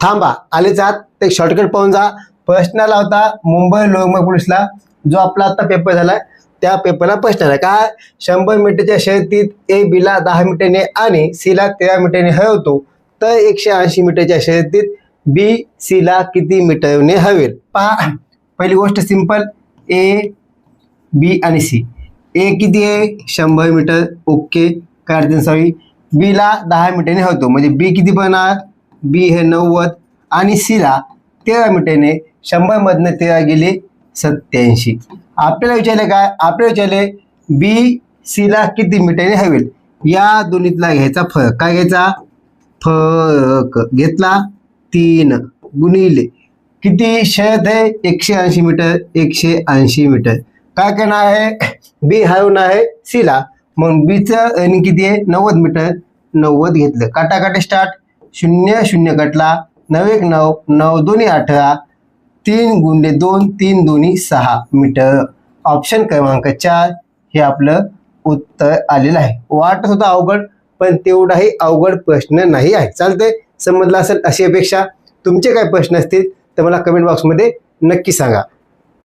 थांबा, आलेच आहात ते शॉर्टकट पाहून जा. प्रश्न आला होता मुंबई लोकमत पोलीसला, जो आपला आता पेपर झालाय त्या पेपरला प्रश्न आला काय, 100 मीटरच्या शर्यतीत ए बी ला 10 मीटरने आणि सी ला 13 मीटरने हरवतो, तर 180 मीटरच्या शर्यतीत बी सी ला किती मीटरने हरवेल. पहा, पहिली गोष्ट सिंपल, ए बी आणि सी. ए किती आहे 100 मीटर, ओके काय सॉरी. बी ला 10 मीटरने हरवतो म्हणजे बी किती बनणार, बी हे 90 आणि सी ला 13 मीटरने, 100 मधनं 13 गेले 87. आपल्याला विचारले काय, आपल्याला विचारले बी सी ला किती मीटरने हवेल. या दोन्हीतला घ्यायचा फरक, काय घ्यायचा फरक घेतला 3 गुणिले किती शर्यत आहे 180 मीटर, 180 मीटर. काय करणार आहे, बी हरवणार आहे सी ला, मग बीचं रनिंग किती आहे 90 मीटर, 90 घेतलं. काटाकाटी स्टार्ट, 0 0 कटला, 9 1 9, 9 2 18, 3 गुणिले 2, 3 2 6 मीटर. ऑप्शन क्रमांक 4 हे आपलं उत्तर आलेलं आहे. वाटत होतं अवघड, पण तेवढाही अवघड प्रश्न नाही आहे. चालते, समजलं असेल अशी अपेक्षा. तुमचे काय प्रश्न असतील तर मला कमेंट बॉक्समध्ये नक्की सांगा.